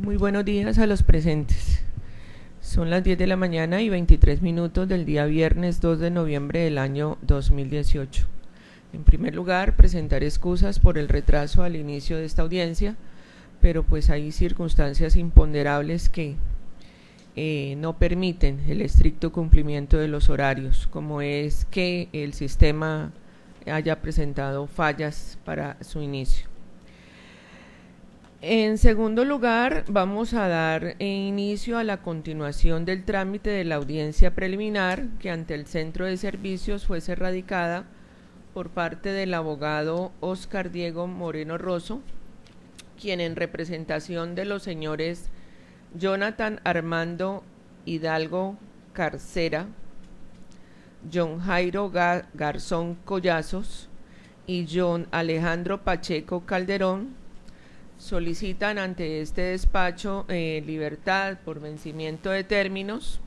Muy buenos días a los presentes. Son las 10 de la mañana y 23 minutos del día viernes 2 de noviembre del año 2018. En primer lugar, presentar excusas por el retraso al inicio de esta audiencia, pero pues hay circunstancias imponderables que no permiten el estricto cumplimiento de los horarios, como es que el sistema haya presentado fallas para su inicio. En segundo lugar, vamos a dar inicio a la continuación del trámite de la audiencia preliminar que ante el Centro de Servicios fuese radicada por parte del abogado Óscar Diego Moreno Rosso, quien en representación de los señores Jonathan Armando Hidalgo Carcera, John Jairo Garzón Collazos y John Alejandro Pacheco Calderón solicitan ante este despacho libertad por vencimiento de términos,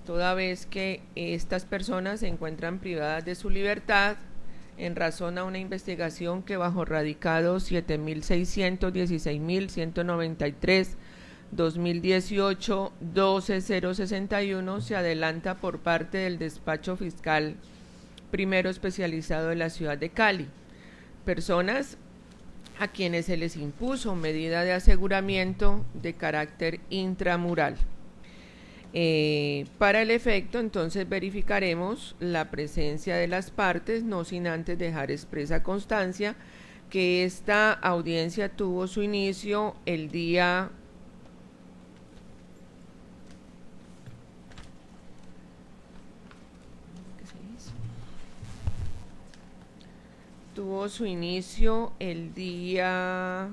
toda vez que estas personas se encuentran privadas de su libertad en razón a una investigación que bajo radicado 7616.193 2018 12061 se adelanta por parte del despacho fiscal primero especializado de la ciudad de Cali, personas a quienes se les impuso medida de aseguramiento de carácter intramural. Para el efecto, entonces verificaremos la presencia de las partes, no sin antes dejar expresa constancia que esta audiencia tuvo su inicio el día tuvo su inicio el día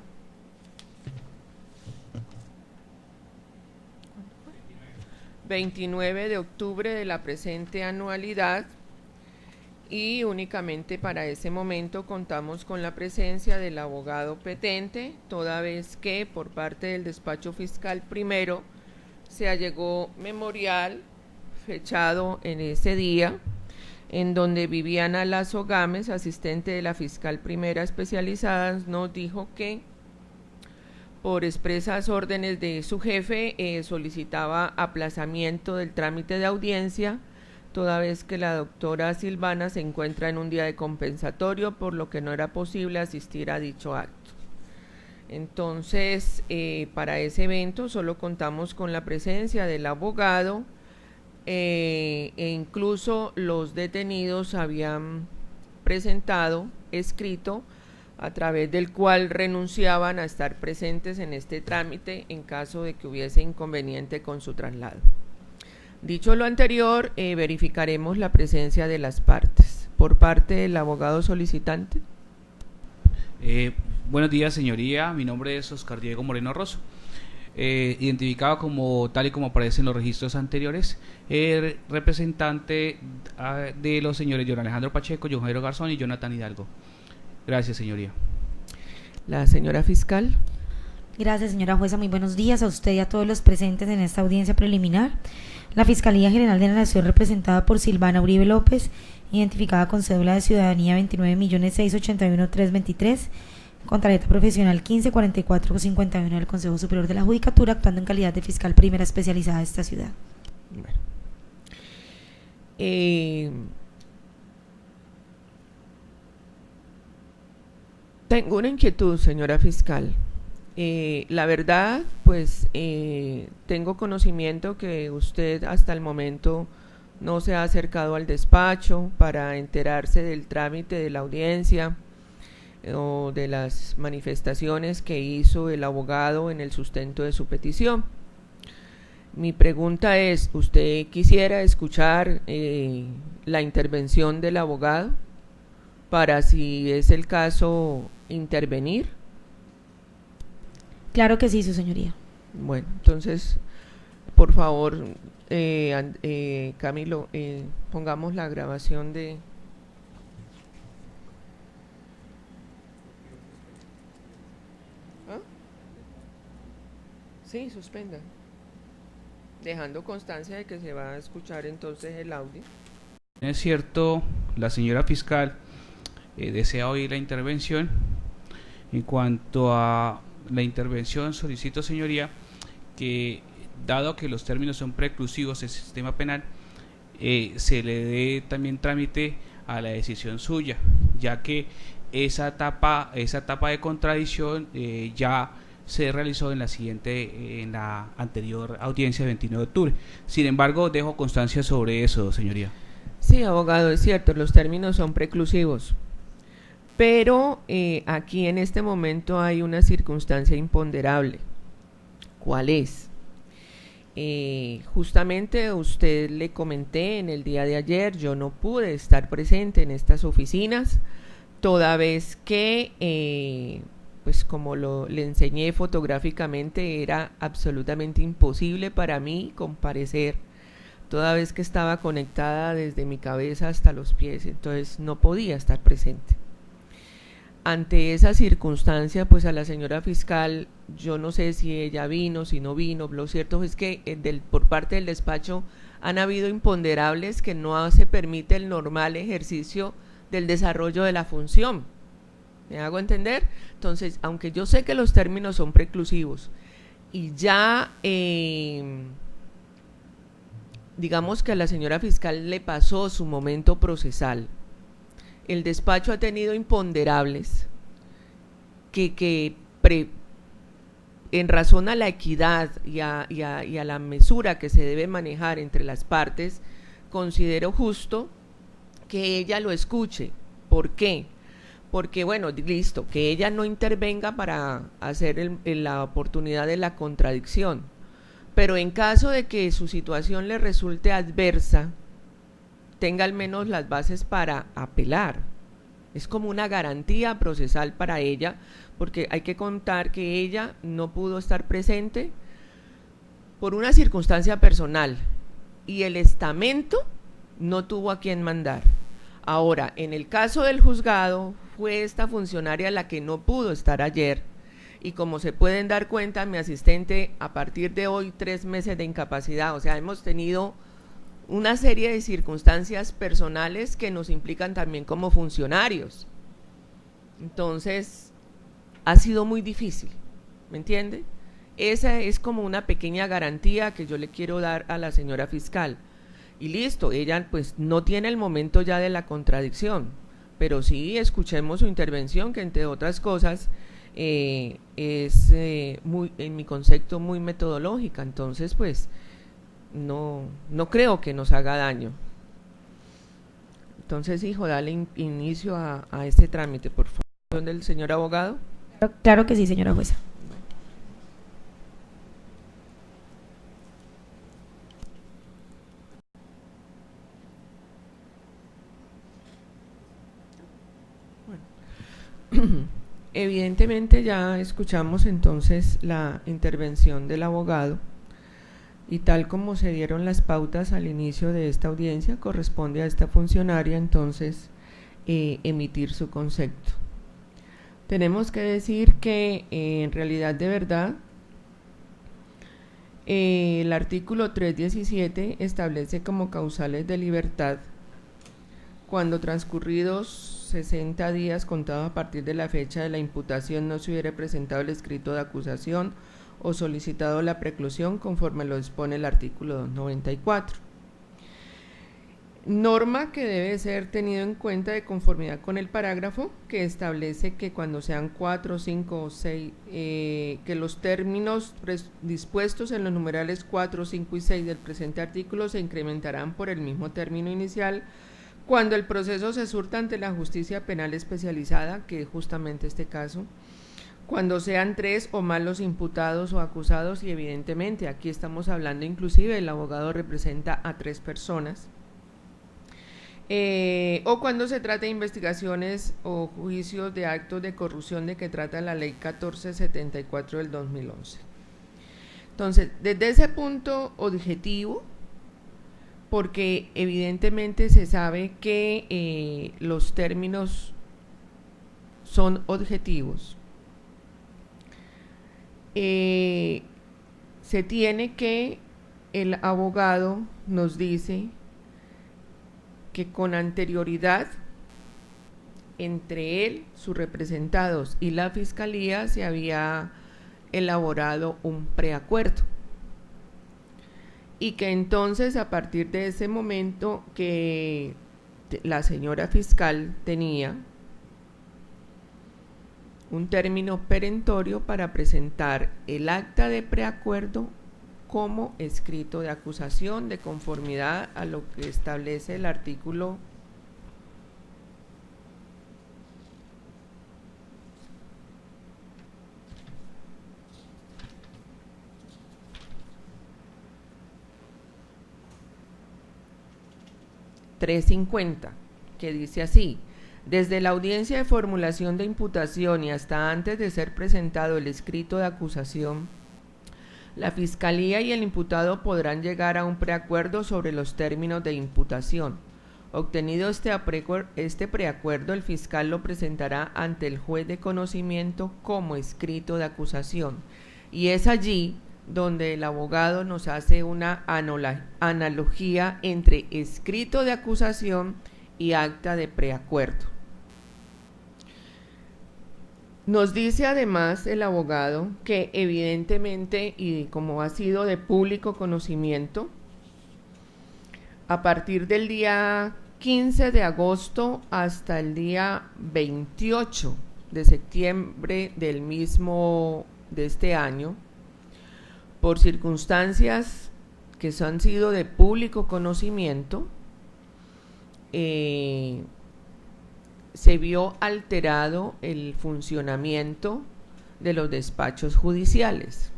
29 de octubre de la presente anualidad y únicamente para ese momento contamos con la presencia del abogado petente, toda vez que por parte del despacho fiscal primero se allegó memorial fechado en ese día, en donde Viviana Lazo Gámez, asistente de la fiscal primera especializada, nos dijo que por expresas órdenes de su jefe solicitaba aplazamiento del trámite de audiencia, toda vez que la doctora Silvana se encuentra en un día de compensatorio, por lo que no era posible asistir a dicho acto. Entonces, para ese evento solo contamos con la presencia del abogado, e incluso los detenidos habían presentado escrito a través del cual renunciaban a estar presentes en este trámite en caso de que hubiese inconveniente con su traslado. Dicho lo anterior, verificaremos la presencia de las partes. Por parte del abogado solicitante. Buenos días, señoría. Mi nombre es Óscar Diego Moreno Rosso. Identificado como tal y como aparece en los registros anteriores, representante de los señores John Alejandro Pacheco, John Jairo Garzón y Jonathan Hidalgo. Gracias, señoría. La señora fiscal. Gracias, señora jueza. Muy buenos días a usted y a todos los presentes en esta audiencia preliminar. La Fiscalía General de la Nación, representada por Silvana Uribe López, identificada con cédula de ciudadanía 29.681.323, con tarjeta profesional 154451 del Consejo Superior de la Judicatura, actuando en calidad de fiscal primera especializada de esta ciudad. Bueno. Tengo una inquietud, señora fiscal. La verdad, pues tengo conocimiento que usted hasta el momento no se ha acercado al despacho para enterarse del trámite de la audiencia o de las manifestaciones que hizo el abogado en el sustento de su petición. Mi pregunta es, ¿usted quisiera escuchar la intervención del abogado para, si es el caso, intervenir? Claro que sí, su señoría. Bueno, entonces, por favor, Camilo, pongamos la grabación de... Sí, suspenda, dejando constancia de que se va a escuchar entonces el audio. Es cierto, la señora fiscal desea oír la intervención en cuanto a la intervención solicito, señoría, que dado que los términos son preclusivos del sistema penal, se le dé también trámite a la decisión suya, ya que esa etapa de contradicción ya se realizó en la anterior audiencia del 29 de octubre. Sin embargo, dejo constancia sobre eso, señoría. Sí, abogado, es cierto, los términos son preclusivos, pero aquí en este momento hay una circunstancia imponderable. ¿Cuál es? Justamente usted le comenté en el día de ayer, yo no pude estar presente en estas oficinas, toda vez que, pues como le enseñé fotográficamente, era absolutamente imposible para mí comparecer, toda vez que estaba conectada desde mi cabeza hasta los pies, entonces no podía estar presente. Ante esa circunstancia, pues a la señora fiscal, yo no sé si ella vino, si no vino, lo cierto es que por parte del despacho han habido imponderables que no se permite el normal ejercicio del desarrollo de la función. ¿Me hago entender? Entonces, aunque yo sé que los términos son preclusivos y ya, digamos que a la señora fiscal le pasó su momento procesal, el despacho ha tenido imponderables que en razón a la equidad y a la mesura que se debe manejar entre las partes, considero justo que ella lo escuche. ¿Por qué? Porque, bueno, listo, que ella no intervenga para hacer la oportunidad de la contradicción, pero en caso de que su situación le resulte adversa, tenga al menos las bases para apelar. Es como una garantía procesal para ella, porque hay que contar que ella no pudo estar presente por una circunstancia personal y el estamento no tuvo a quien mandar. Ahora, en el caso del juzgado, fue esta funcionaria la que no pudo estar ayer, y como se pueden dar cuenta, mi asistente a partir de hoy 3 meses de incapacidad, o sea, hemos tenido una serie de circunstancias personales que nos implican también como funcionarios. Entonces, ha sido muy difícil, ¿me entiende? Esa es como una pequeña garantía que yo le quiero dar a la señora fiscal. Y listo, ella pues no tiene el momento ya de la contradicción, pero sí escuchemos su intervención, que entre otras cosas es en mi concepto muy metodológica, entonces pues no creo que nos haga daño. Entonces, hijo, dale inicio a este trámite, por favor. ¿Dónde el señor abogado? Claro que sí, señora jueza. Bueno. Evidentemente ya escuchamos entonces la intervención del abogado, y tal como se dieron las pautas al inicio de esta audiencia, corresponde a esta funcionaria entonces emitir su concepto. Tenemos que decir que en realidad de verdad el artículo 317 establece como causales de libertad cuando transcurridos 60 días contados a partir de la fecha de la imputación no se hubiera presentado el escrito de acusación o solicitado la preclusión conforme lo dispone el artículo 294. Norma que debe ser tenido en cuenta de conformidad con el parágrafo que establece que cuando sean 4, 5 o 6, que los términos dispuestos en los numerales 4, 5 y 6 del presente artículo se incrementarán por el mismo término inicial cuando el proceso se surta ante la justicia penal especializada, que es justamente este caso, cuando sean 3 o más los imputados o acusados, y evidentemente aquí estamos hablando inclusive el abogado representa a 3 personas, o cuando se trata de investigaciones o juicios de actos de corrupción de que trata la ley 1474 del 2011. Entonces, desde ese punto objetivo, porque evidentemente se sabe que los términos son objetivos, se tiene que, el abogado nos dice que con anterioridad entre él, sus representados y la fiscalía se había elaborado un preacuerdo. Y que entonces a partir de ese momento que la señora fiscal tenía un término perentorio para presentar el acta de preacuerdo como escrito de acusación de conformidad a lo que establece el artículo 350, que dice así: desde la audiencia de formulación de imputación y hasta antes de ser presentado el escrito de acusación, la Fiscalía y el imputado podrán llegar a un preacuerdo sobre los términos de imputación. Obtenido este preacuerdo, el fiscal lo presentará ante el juez de conocimiento como escrito de acusación, y es allí donde el abogado nos hace una analogía entre escrito de acusación y acta de preacuerdo. Nos dice además el abogado que evidentemente, y como ha sido de público conocimiento, a partir del día 15 de agosto hasta el día 28 de septiembre de este año, por circunstancias que han sido de público conocimiento, se vio alterado el funcionamiento de los despachos judiciales.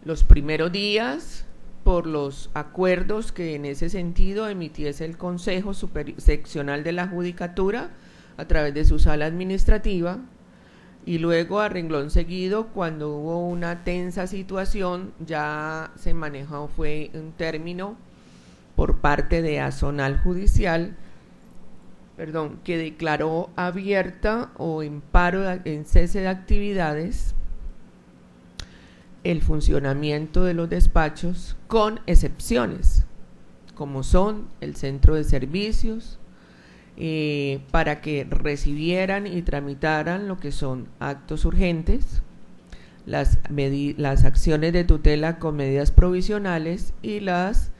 Los primeros días, por los acuerdos que en ese sentido emitiese el Consejo Seccional de la Judicatura a través de su sala administrativa, y luego a renglón seguido, cuando hubo una tensa situación, ya se manejó, fue un término por parte de Azonal Judicial, que declaró abierta o en paro, en cese de actividades, el funcionamiento de los despachos, con excepciones, como son el centro de servicios, para que recibieran y tramitaran lo que son actos urgentes, las acciones de tutela con medidas provisionales y las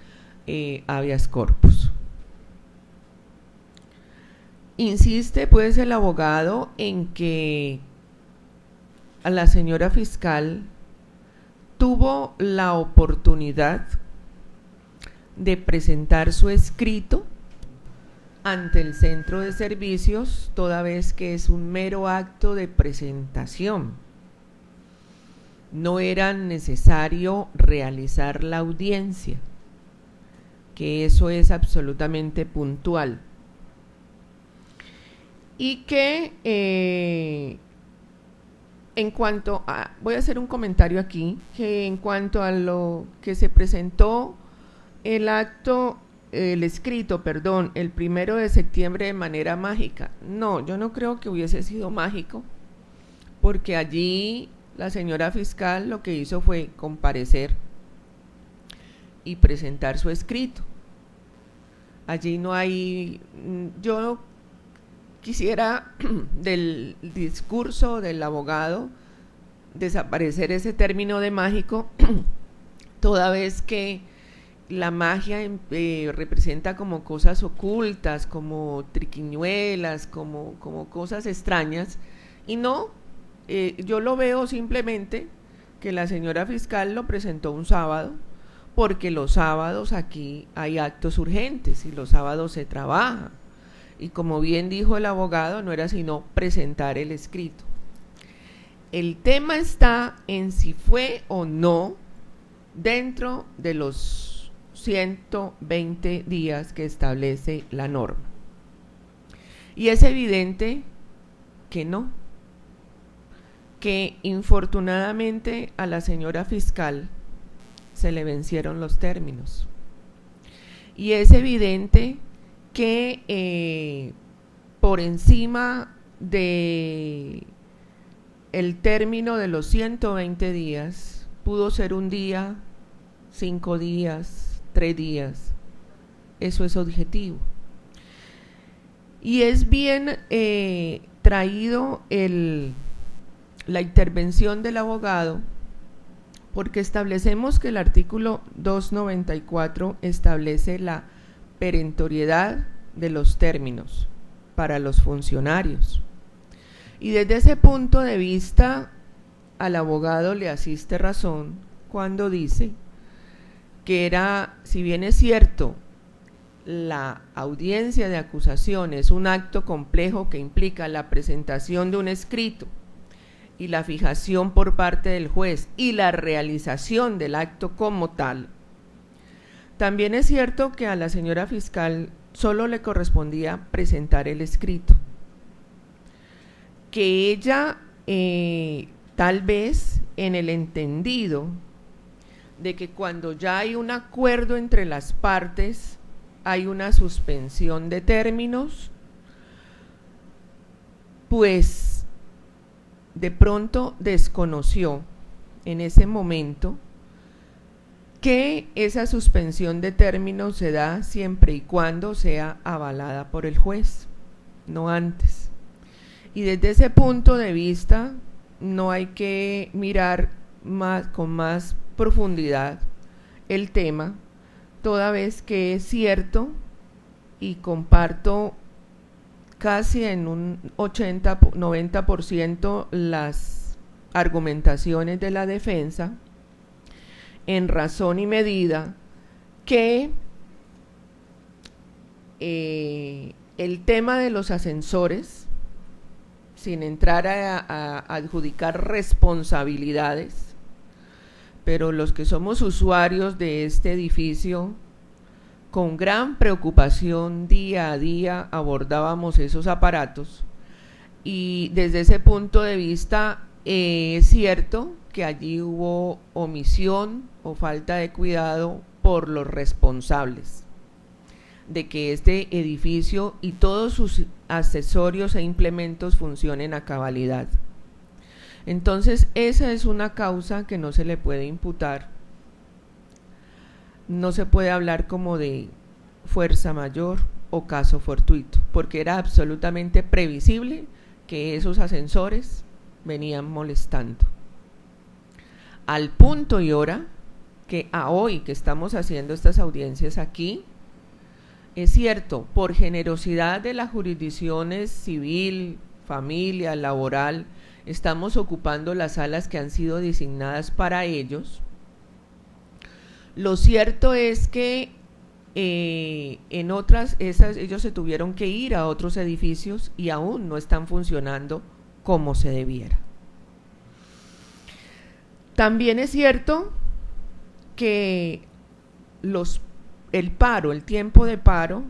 habeas corpus. Insiste pues el abogado en que a la señora fiscal tuvo la oportunidad de presentar su escrito ante el centro de servicios, toda vez que es un mero acto de presentación. No era necesario realizar la audiencia, que eso es absolutamente puntual. Y que en cuanto a, voy a hacer un comentario aquí, que en cuanto a lo que se presentó el escrito, el 1 de septiembre de manera mágica, no, yo no creo que hubiese sido mágico, porque allí la señora fiscal lo que hizo fue comparecer y presentar su escrito. Allí no hay, yo quisiera del discurso del abogado desaparecer ese término de mágico, toda vez que la magia representa como cosas ocultas, como triquiñuelas, como cosas extrañas, y no, yo lo veo simplemente que la señora fiscal lo presentó un sábado, porque los sábados aquí hay actos urgentes y los sábados se trabaja. Y como bien dijo el abogado, no era sino presentar el escrito. El tema está en si fue o no dentro de los 120 días que establece la norma. Y es evidente que no, que infortunadamente a la señora fiscal se le vencieron los términos. Y es evidente que por encima de el término de los 120 días, pudo ser un día, 5 días, 3 días, eso es objetivo. Y es bien traído el la intervención del abogado, porque establecemos que el artículo 294 establece la perentoriedad de los términos para los funcionarios. Y desde ese punto de vista, al abogado le asiste razón cuando dice que era, si bien es cierto, la audiencia de acusación es un acto complejo que implica la presentación de un escrito y la fijación por parte del juez y la realización del acto como tal, también es cierto que a la señora fiscal solo le correspondía presentar el escrito, que ella tal vez en el entendido de que cuando ya hay un acuerdo entre las partes hay una suspensión de términos, pues de pronto desconoció en ese momento que esa suspensión de términos se da siempre y cuando sea avalada por el juez, no antes. Y desde ese punto de vista no hay que mirar con más profundidad el tema, toda vez que es cierto, y comparto casi en un 80-90% las argumentaciones de la defensa, en razón y medida que el tema de los ascensores, sin entrar a adjudicar responsabilidades, pero los que somos usuarios de este edificio, con gran preocupación día a día abordábamos esos aparatos, y desde ese punto de vista es cierto que allí hubo omisión o falta de cuidado por los responsables de que este edificio y todos sus accesorios e implementos funcionen a cabalidad. Entonces esa es una causa que no se le puede imputar, no se puede hablar como de fuerza mayor o caso fortuito, porque era absolutamente previsible que esos ascensores venían molestando. Al punto y hora que a hoy que estamos haciendo estas audiencias aquí, es cierto, por generosidad de las jurisdicciones civil, familia, laboral, estamos ocupando las salas que han sido designadas para ellos. Lo cierto es que en otras, ellos se tuvieron que ir a otros edificios y aún no están funcionando como se debiera. También es cierto que el tiempo de paro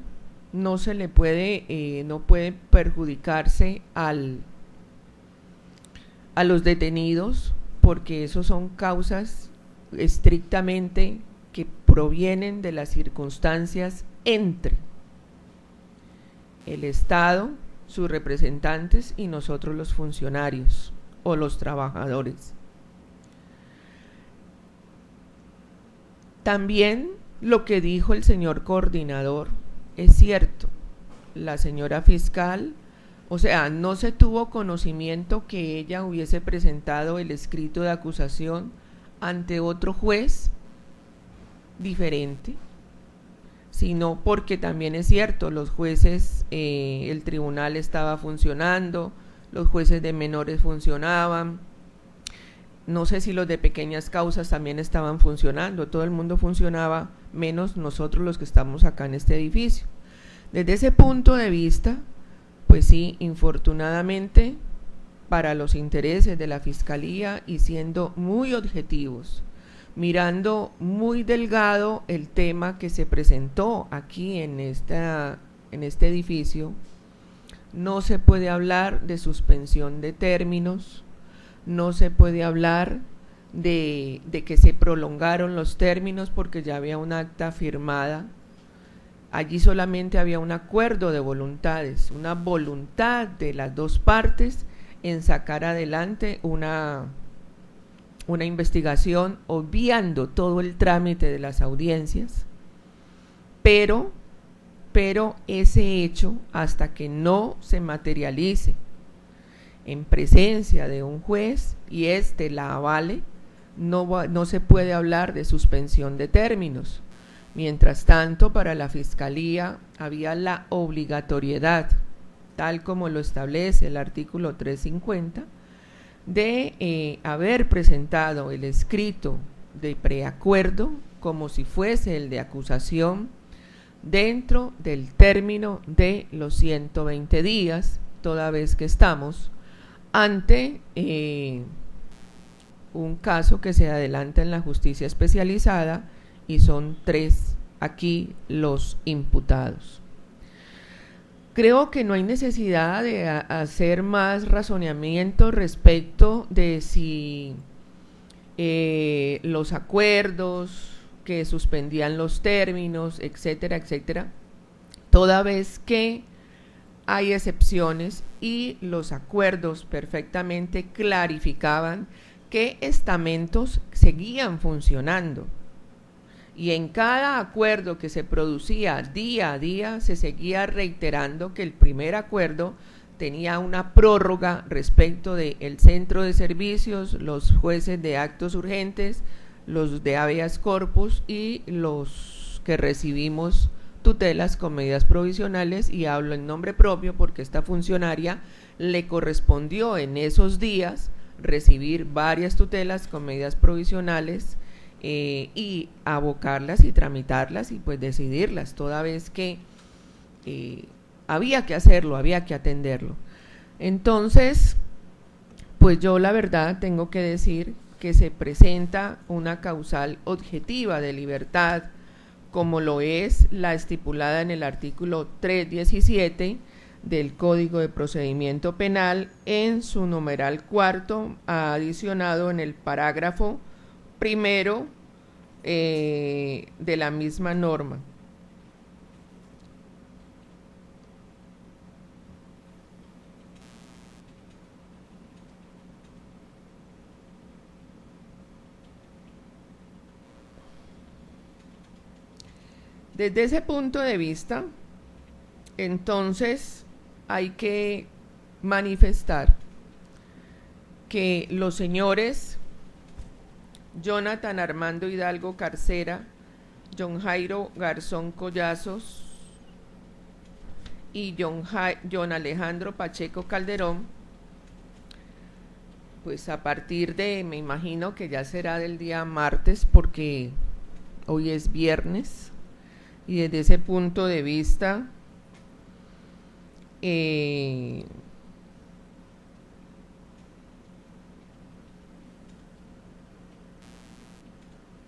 no se le puede, no puede perjudicarse a los detenidos, porque esos son causas estrictamente que provienen de las circunstancias entre el Estado, sus representantes y nosotros los funcionarios o los trabajadores. También lo que dijo el señor coordinador es cierto. La señora fiscal, o sea, no se tuvo conocimiento que ella hubiese presentado el escrito de acusación ante otro juez diferente, sino porque también es cierto, los jueces, el tribunal estaba funcionando, los jueces de menores funcionaban, no sé si los de pequeñas causas también estaban funcionando, todo el mundo funcionaba, menos nosotros los que estamos acá en este edificio. Desde ese punto de vista, pues sí, infortunadamente, para los intereses de la Fiscalía y siendo muy objetivos, mirando muy delgado el tema que se presentó aquí en este edificio, no se puede hablar de suspensión de términos, no se puede hablar de que se prolongaron los términos porque ya había un acta firmada. Allí solamente había un acuerdo de voluntades, una voluntad de las dos partes en sacar adelante una investigación, obviando todo el trámite de las audiencias, pero ese hecho, hasta que no se materialice en presencia de un juez y éste la avale, no se puede hablar de suspensión de términos. Mientras tanto, para la Fiscalía había la obligatoriedad, tal como lo establece el artículo 350, de haber presentado el escrito de preacuerdo como si fuese el de acusación dentro del término de los 120 días, toda vez que estamos ante un caso que se adelanta en la justicia especializada y son 3 aquí los imputados. Creo que no hay necesidad de hacer más razonamiento respecto de si los acuerdos que suspendían los términos, etcétera, etcétera, toda vez que hay excepciones y los acuerdos perfectamente clarificaban que estamentos seguían funcionando. Y en cada acuerdo que se producía día a día se seguía reiterando que el primer acuerdo tenía una prórroga respecto del centro de servicios, los jueces de actos urgentes, los de habeas corpus y los que recibimos tutelas con medidas provisionales, y hablo en nombre propio porque esta funcionaria le correspondió en esos días recibir varias tutelas con medidas provisionales y abocarlas y tramitarlas y pues decidirlas, toda vez que había que hacerlo, había que atenderlo. Entonces, pues yo la verdad tengo que decir que se presenta una causal objetiva de libertad, como lo es la estipulada en el artículo 317 del Código de Procedimiento Penal en su numeral 4, adicionado en el parágrafo primero de la misma norma. Desde ese punto de vista, entonces hay que manifestar que los señores Jonathan Armando Hidalgo Carcera, John Jairo Garzón Collazos y John Alejandro Pacheco Calderón, pues a partir de, me imagino que ya será del día martes porque hoy es viernes, y desde ese punto de vista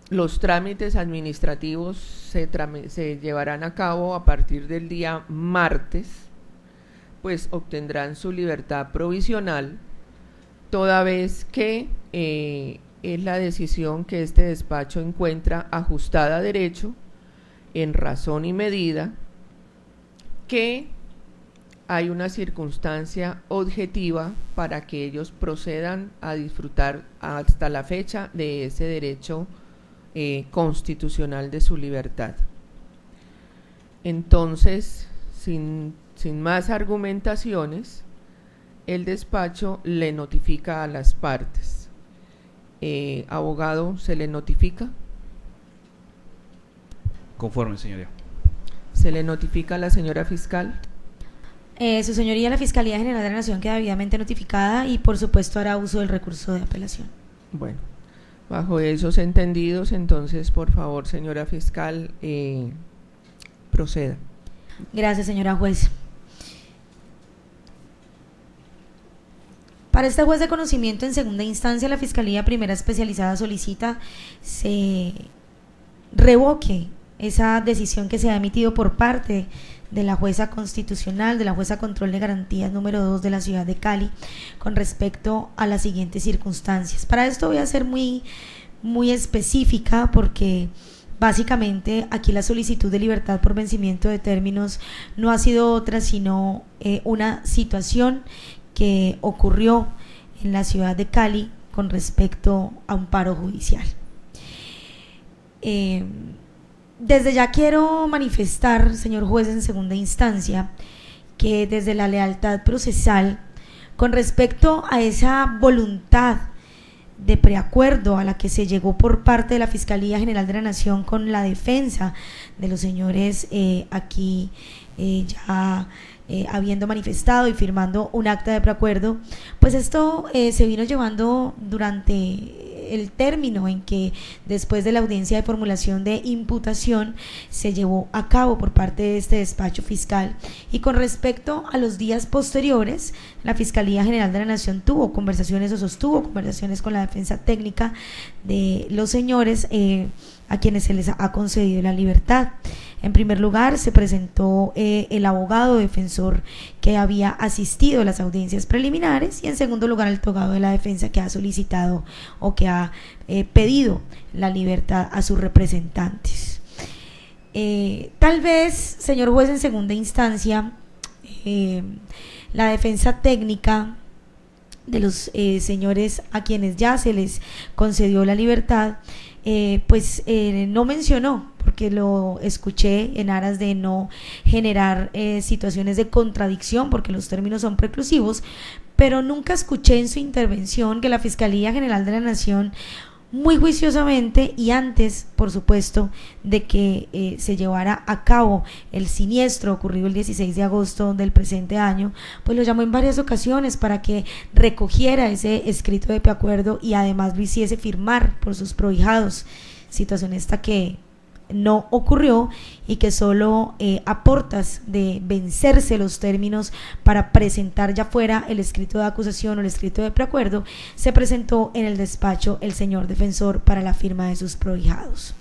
los trámites administrativos se llevarán a cabo a partir del día martes, pues obtendrán su libertad provisional, toda vez que es la decisión que este despacho encuentra ajustada a derecho, en razón y medida, que hay una circunstancia objetiva para que ellos procedan a disfrutar hasta la fecha de ese derecho constitucional de su libertad. Entonces, sin más argumentaciones, el despacho le notifica a las partes. Abogado, ¿se le notifica? Conforme, señoría. ¿Se le notifica a la señora fiscal? Su señoría, la Fiscalía General de la Nación queda debidamente notificada y por supuesto hará uso del recurso de apelación. Bueno, bajo esos entendidos, entonces, por favor, señora fiscal, proceda. Gracias, señora juez. Para este juez de conocimiento en segunda instancia, la Fiscalía Primera Especializada solicita se revoque esa decisión que se ha emitido por parte de la jueza constitucional, de la jueza control de garantías número 2 de la ciudad de Cali, con respecto a las siguientes circunstancias. Para esto voy a ser muy específica, porque básicamente aquí la solicitud de libertad por vencimiento de términos no ha sido otra sino una situación que ocurrió en la ciudad de Cali con respecto a un paro judicial. Desde ya quiero manifestar, señor juez en segunda instancia, que desde la lealtad procesal Con respecto a esa voluntad de preacuerdo a la que se llegó por parte de la Fiscalía General de la Nación con la defensa de los señores aquí ya habiendo manifestado y firmando un acta de preacuerdo, pues esto se vino llevando durante el término en que después de la audiencia de formulación de imputación se llevó a cabo por parte de este despacho fiscal. Y con respecto a los días posteriores, la Fiscalía General de la Nación tuvo conversaciones o sostuvo conversaciones con la defensa técnica de los señores a quienes se les ha concedido la libertad. En primer lugar, se presentó el abogado defensor que había asistido a las audiencias preliminares, y en segundo lugar el togado de la defensa, que ha solicitado o que ha pedido la libertad a sus representantes. Tal vez, señor juez, en segunda instancia, la defensa técnica de los señores a quienes ya se les concedió la libertad, no mencionó, porque lo escuché en aras de no generar situaciones de contradicción, porque los términos son preclusivos, pero nunca escuché en su intervención que la Fiscalía General de la Nación, muy juiciosamente y antes, por supuesto, de que se llevara a cabo el siniestro ocurrido el 16 de agosto del presente año, pues lo llamó en varias ocasiones para que recogiera ese escrito de preacuerdo y además lo hiciese firmar por sus prohijados, situación esta que no ocurrió y que solo a portas de vencerse los términos para presentar ya fuera el escrito de acusación o el escrito de preacuerdo, se presentó en el despacho el señor defensor para la firma de sus prohijados.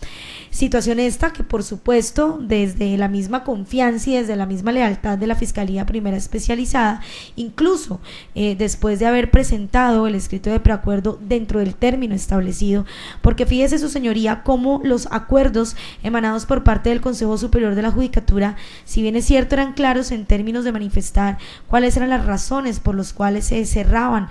Situación esta que, por supuesto, desde la misma confianza y desde la misma lealtad de la Fiscalía Primera Especializada, incluso después de haber presentado el escrito de preacuerdo dentro del término establecido, porque fíjese su señoría cómo los acuerdos emanados por parte del Consejo Superior de la Judicatura, si bien es cierto, eran claros en términos de manifestar cuáles eran las razones por las cuales se cerraban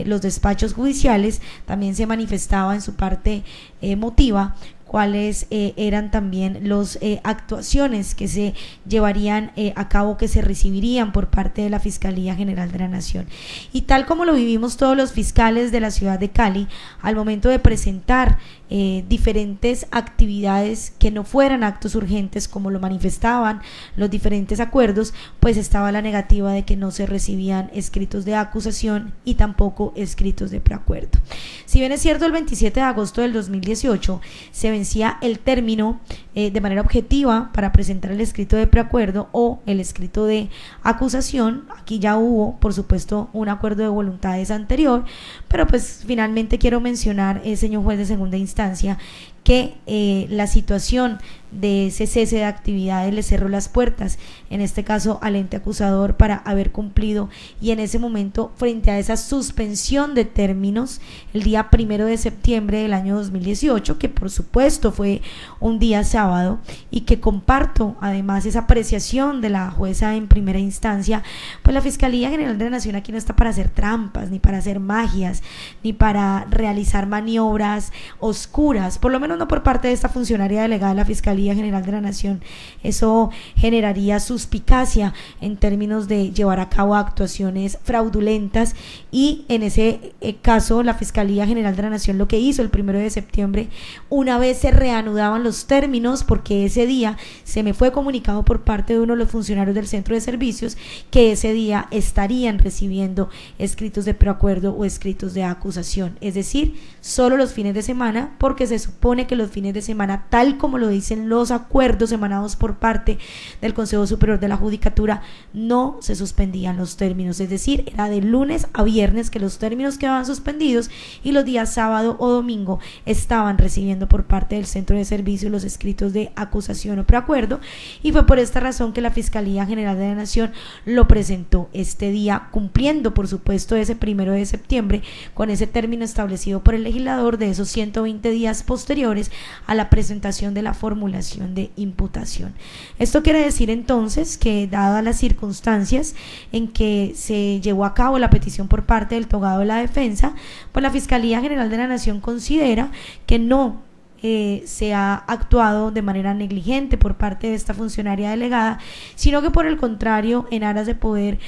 los despachos judiciales, también se manifestaba en su parte emotiva cuáles eran también las actuaciones que se llevarían a cabo, que se recibirían por parte de la Fiscalía General de la Nación. Y tal como lo vivimos todos los fiscales de la ciudad de Cali, al momento de presentar diferentes actividades que no fueran actos urgentes, como lo manifestaban los diferentes acuerdos, pues estaba la negativa de que no se recibían escritos de acusación y tampoco escritos de preacuerdo. Si bien es cierto, el 27 de agosto del 2018 se vencía el término de manera objetiva para presentar el escrito de preacuerdo o el escrito de acusación, aquí ya hubo, por supuesto, un acuerdo de voluntades anterior, pero pues finalmente quiero mencionar, señor juez de segunda instancia, que la situación de ese cese de actividades le cerró las puertas, en este caso al ente acusador, para haber cumplido, y en ese momento, frente a esa suspensión de términos, el día 1 de septiembre del año 2018, que por supuesto fue un día sábado, y que comparto además esa apreciación de la jueza en primera instancia, pues la Fiscalía General de la Nación aquí no está para hacer trampas, ni para hacer magias, ni para realizar maniobras oscuras, por lo menos no por parte de esta funcionaria delegada de la Fiscalía General de la Nación. Eso generaría suspicacia en términos de llevar a cabo actuaciones fraudulentas, y en ese caso la Fiscalía General de la Nación lo que hizo el 1 de septiembre, una vez se reanudaban los términos, porque ese día se me fue comunicado por parte de uno de los funcionarios del centro de servicios que ese día estarían recibiendo escritos de preacuerdo o escritos de acusación, es decir, solo los fines de semana, porque se supone que los fines de semana, tal como lo dicen los acuerdos emanados por parte del Consejo Superior de la Judicatura, no se suspendían los términos, es decir, era de lunes a viernes que los términos quedaban suspendidos, y los días sábado o domingo estaban recibiendo por parte del centro de servicio los escritos de acusación o preacuerdo, y fue por esta razón que la Fiscalía General de la Nación lo presentó este día, cumpliendo por supuesto ese 1 de septiembre con ese término establecido por el legislador de esos 120 días posteriores a la presentación de la formulación de imputación. Esto quiere decir entonces que, dadas las circunstancias en que se llevó a cabo la petición por parte del togado de la defensa, pues la Fiscalía General de la Nación considera que no se ha actuado de manera negligente por parte de esta funcionaria delegada, sino que por el contrario, en aras de poder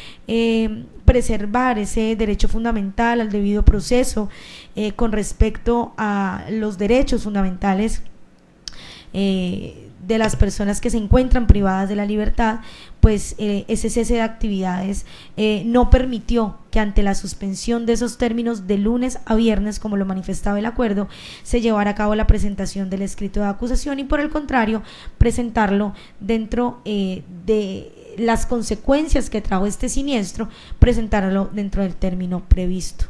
preservar ese derecho fundamental al debido proceso con respecto a los derechos fundamentales de las personas que se encuentran privadas de la libertad, pues ese cese de actividades no permitió que ante la suspensión de esos términos de lunes a viernes, como lo manifestaba el acuerdo, se llevara a cabo la presentación del escrito de acusación y por el contrario presentarlo dentro de las consecuencias que trajo este siniestro, presentarlo dentro del término previsto.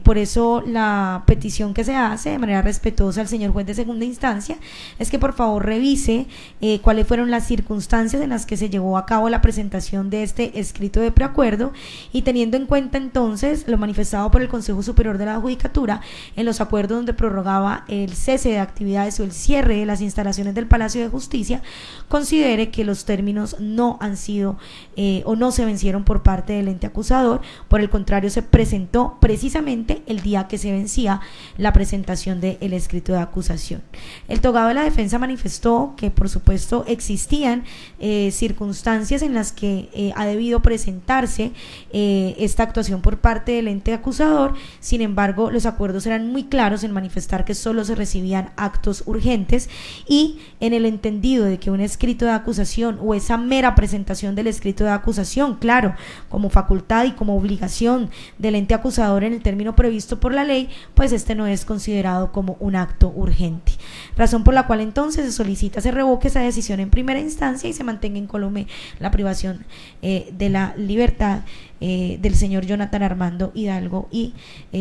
Por eso la petición que se hace de manera respetuosa al señor juez de segunda instancia es que por favor revise cuáles fueron las circunstancias en las que se llevó a cabo la presentación de este escrito de preacuerdo, y teniendo en cuenta entonces lo manifestado por el Consejo Superior de la Judicatura en los acuerdos donde prorrogaba el cese de actividades o el cierre de las instalaciones del Palacio de Justicia, considere que los términos no han sido o no se vencieron por parte del ente acusador, por el contrario se presentó precisamente el día que se vencía la presentación del escrito de acusación. El togado de la defensa manifestó que por supuesto existían circunstancias en las que ha debido presentarse esta actuación por parte del ente acusador. Sin embargo, los acuerdos eran muy claros en manifestar que solo se recibían actos urgentes, y en el entendido de que un escrito de acusación o esa mera presentación del escrito de acusación, claro, como facultad y como obligación del ente acusador en el término previsto por la ley, pues este no es considerado como un acto urgente, razón por la cual entonces se solicita se revoque esa decisión en primera instancia y se mantenga incólume la privación de la libertad del señor Jonathan Armando Hidalgo y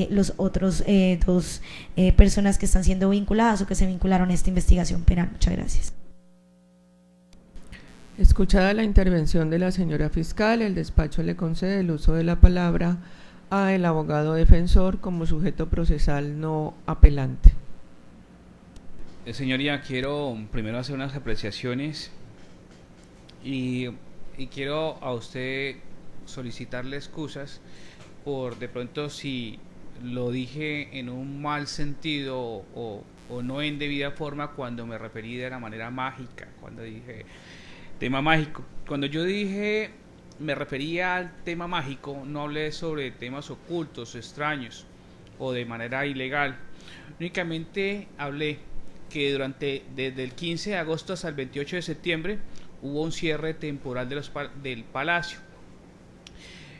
los otros dos personas que están siendo vinculadas o que se vincularon a esta investigación penal. Muchas gracias. Escuchada la intervención de la señora fiscal, el despacho le concede el uso de la palabra a el abogado defensor como sujeto procesal no apelante. Señoría, quiero primero hacer unas apreciaciones y quiero a usted solicitarle excusas por de pronto si lo dije en un mal sentido o no en debida forma cuando me referí de la manera mágica, cuando dije tema mágico. Cuando yo dije me refería al tema mágico, no hablé sobre temas ocultos, extraños o de manera ilegal. Únicamente hablé que desde el 15 de agosto hasta el 28 de septiembre hubo un cierre temporal del Palacio.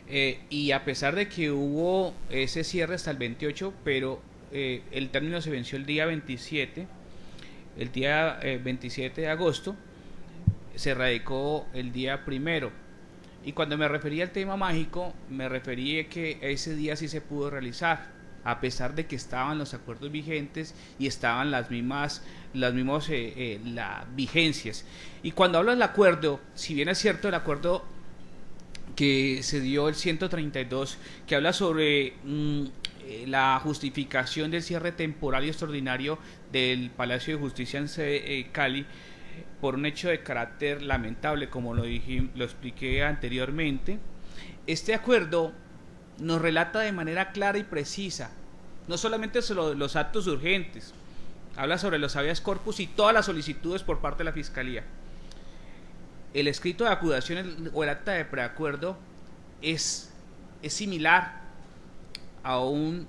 Y a pesar de que hubo ese cierre hasta el 28, pero el término se venció el día 27, el día 27 de agosto, se radicó el día 1. Y cuando me refería al tema mágico, me refería que ese día sí se pudo realizar, a pesar de que estaban los acuerdos vigentes y estaban las mismas vigencias. Y cuando hablo del acuerdo, si bien es cierto el acuerdo que se dio el 132, que habla sobre la justificación del cierre temporal y extraordinario del Palacio de Justicia en Cali, por un hecho de carácter lamentable, como lo expliqué anteriormente, este acuerdo nos relata de manera clara y precisa, no solamente sobre los actos urgentes, habla sobre los habeas corpus y todas las solicitudes por parte de la Fiscalía. El escrito de acusación o el acta de preacuerdo es similar a un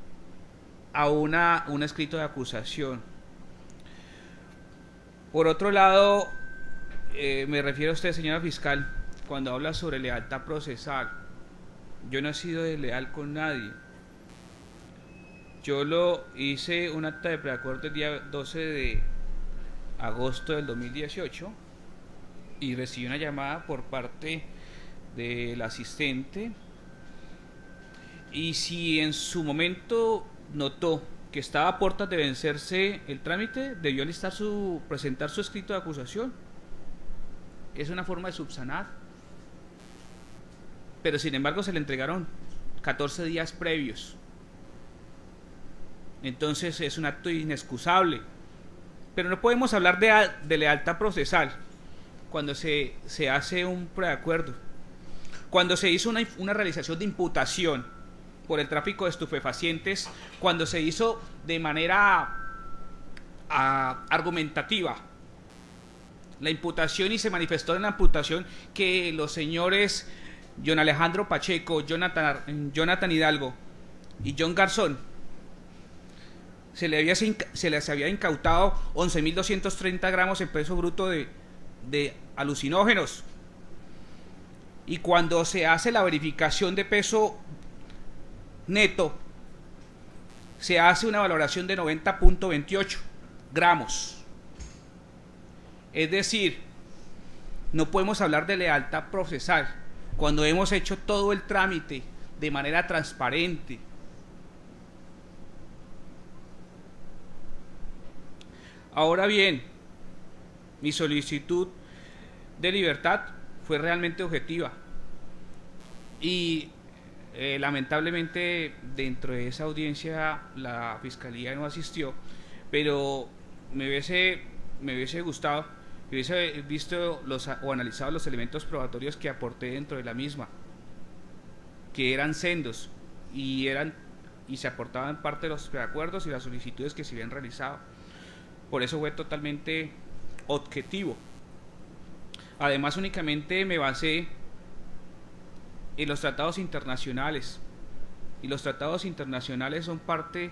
escrito de acusación. Por otro lado, me refiero a usted, señora fiscal, cuando habla sobre lealtad procesal. Yo no he sido desleal con nadie. Yo lo hice un acta de preacuerdo el día 12 de agosto del 2018 y recibí una llamada por parte del asistente, y si en su momento notó que estaba a puertas de vencerse el trámite, debió presentar su escrito de acusación. Es una forma de subsanar, pero sin embargo se le entregaron 14 días previos. Entonces es un acto inexcusable. Pero no podemos hablar de lealtad procesal cuando se hace un preacuerdo, cuando se hizo una realización de imputación por el tráfico de estupefacientes, cuando se hizo de manera argumentativa la imputación, y se manifestó en la imputación que los señores John Alejandro Pacheco, Jonathan Hidalgo y John Garzón se les había incautado 11.230 gramos en peso bruto de alucinógenos, y cuando se hace la verificación de peso neto se hace una valoración de 90.28 gramos. Es decir, no podemos hablar de lealtad procesal cuando hemos hecho todo el trámite de manera transparente. Ahora bien, mi solicitud de libertad fue realmente objetiva y lamentablemente dentro de esa audiencia la fiscalía no asistió, pero me hubiese gustado, hubiese visto o analizado los elementos probatorios que aporté dentro de la misma, que eran sendos y se aportaban parte de los preacuerdos y las solicitudes que se habían realizado. Por eso fue totalmente objetivo. Además, únicamente me basé en los tratados internacionales, y los tratados internacionales son parte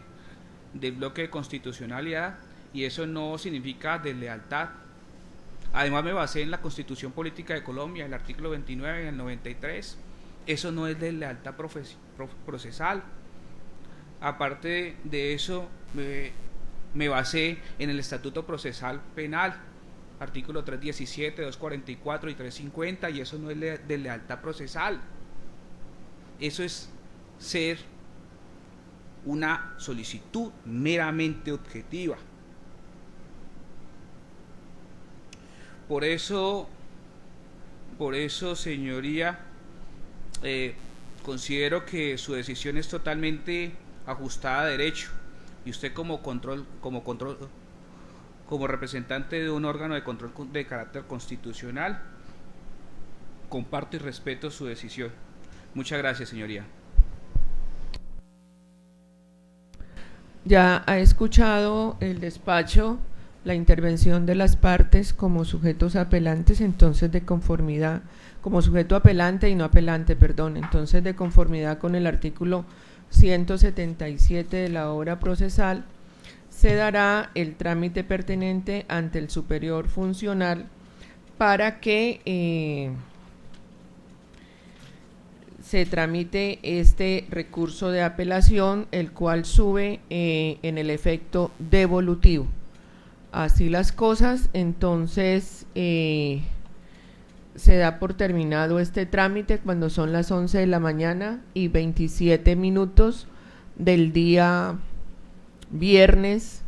del bloque de constitucionalidad, y eso no significa deslealtad. Además, me basé en la Constitución Política de Colombia, el artículo 29 y el 93. Eso no es deslealtad procesal. Aparte de eso, me basé en el Estatuto Procesal Penal, artículo 317, 244 y 350, y eso no es deslealtad procesal. Eso es ser una solicitud meramente objetiva. Por eso, señoría, considero que su decisión es totalmente ajustada a derecho, y usted como representante de un órgano de control de carácter constitucional, comparto y respeto su decisión. Muchas gracias, señoría. Ya ha escuchado el despacho la intervención de las partes como sujetos apelantes, entonces de conformidad, como sujeto apelante y no apelante, perdón, entonces de conformidad con el artículo 177 de la obra procesal, se dará el trámite pertinente ante el superior funcional para que se tramite este recurso de apelación, el cual sube en el efecto devolutivo. Así las cosas, entonces se da por terminado este trámite cuando son las 11 de la mañana y 27 minutos del día viernes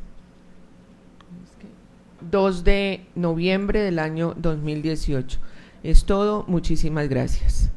2 de noviembre del año 2018. Es todo, muchísimas gracias.